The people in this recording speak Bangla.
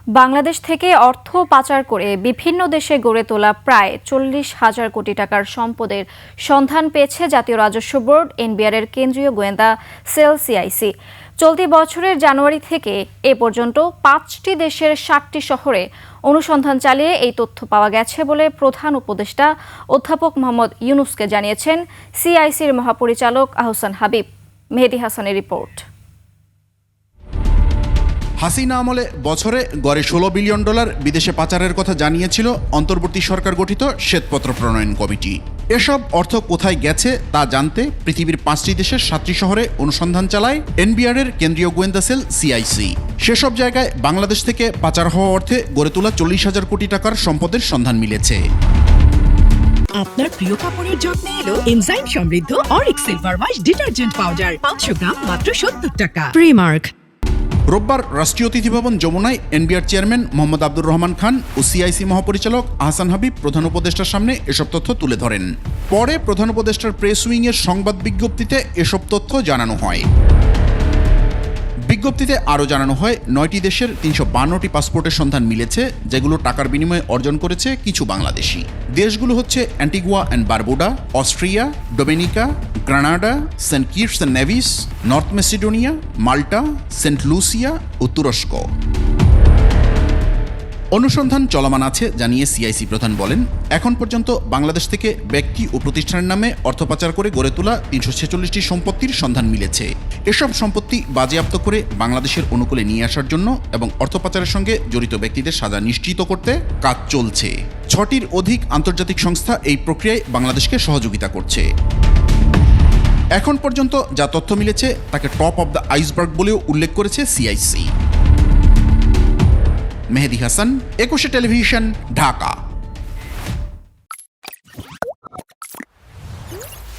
বাংলাদেশ থেকে অর্থ পাচার করে বিভিন্ন দেশে গড়ে তোলা প্রায় 40,000 কোটি টাকার সম্পদের সন্ধান পেয়েছে জাতীয় রাজস্ব বোর্ড এনবিআর এর কেন্দ্রীয় গোয়েন্দা সেল সিআইসি। চলতি বছরের জানুয়ারি থেকে এ পর্যন্ত 5টি দেশের 7টি শহরে অনুসন্ধান চালিয়ে এই তথ্য পাওয়া গেছে বলে প্রধান উপদেষ্টা অধ্যাপক মোহাম্মদ ইউনুসকে জানিয়েছেন সিআইসির মহাপরিচালক আহসান হাবিব। মেহেদী হাসানের রিপোর্ট। হাসিনা আমলে বছরে গড়ে $16 বিলিয়ন বিদেশে পাচারের কথা জানিয়েছিল অন্তর্বর্তী সরকার গঠিত শ্বেতপত্র প্রণয়ন কমিটি। এসব অর্থ কোথায় গেছে তা জানতে পৃথিবীর 5টি দেশের 7টি শহরে অনুসন্ধান চালায় এনবিআর এর কেন্দ্রীয় গোয়েন্দা সেল সিআইসি। সেসব জায়গায় বাংলাদেশ থেকে পাচার হওয়া অর্থে গড়ে তোলা 40,000 কোটি টাকার সম্পদের সন্ধান মিলেছে। আপনার প্রিয় কাপড়ের যত্নে এলো এনজাইম সমৃদ্ধ Arik silver wash detergent powder 500 গ্রাম মাত্র 70 টাকা। প্রিমার্ক। রোববার রাষ্ট্রীয় অতিথি ভবন যমুনায় এনবিআর চেয়ারম্যান মোহাম্মদ আব্দুর রহমান খান ও সিআইসি মহাপরিচালক আহসান হাবিব প্রধান উপদেষ্টার সামনে এসব তথ্য তুলে ধরেন। পরে প্রধান উপদেষ্টার প্রেস উইংয়ের সংবাদ বিজ্ঞপ্তিতে এসব তথ্য জানানো হয়। বিজ্ঞপ্তিতে আরও জানানো হয় 9টি দেশের 352টি পাসপোর্টের সন্ধান মিলেছে, যেগুলো টাকার বিনিময়ে অর্জন করেছে কিছু বাংলাদেশি। দেশগুলো হচ্ছে Antigua and Barbuda, Austria, Dominica, Grenada, Saint Kitts and Nevis, North Macedonia, Malta, Saint Lucia ও তুরস্ক। অনুসন্ধান চলমান আছে জানিয়ে সিআইসি প্রধান বলেন, এখন পর্যন্ত বাংলাদেশ থেকে ব্যক্তি ও প্রতিষ্ঠানের নামে অর্থ পাচার করে গড়ে তোলা 346টি সম্পত্তির সন্ধান মিলেছে। এসব সম্পত্তি বাজেয়াপ্ত করে বাংলাদেশের অনুকূলে নিয়ে আসার জন্য এবং অর্থ পাচারের সঙ্গে জড়িত ব্যক্তিদের সাজা নিশ্চিত করতে কাজ চলছে। 6টির অধিক আন্তর্জাতিক সংস্থা এই প্রক্রিয়ায় বাংলাদেশকে সহযোগিতা করছে। এখন পর্যন্ত যা তথ্য মিলেছে তাকে টপ অব দ্য আইসবার্গ বলেও উল্লেখ করেছে সিআইসি। মেহেদী হাসান, 21 টেলিভিশন, ঢাকা।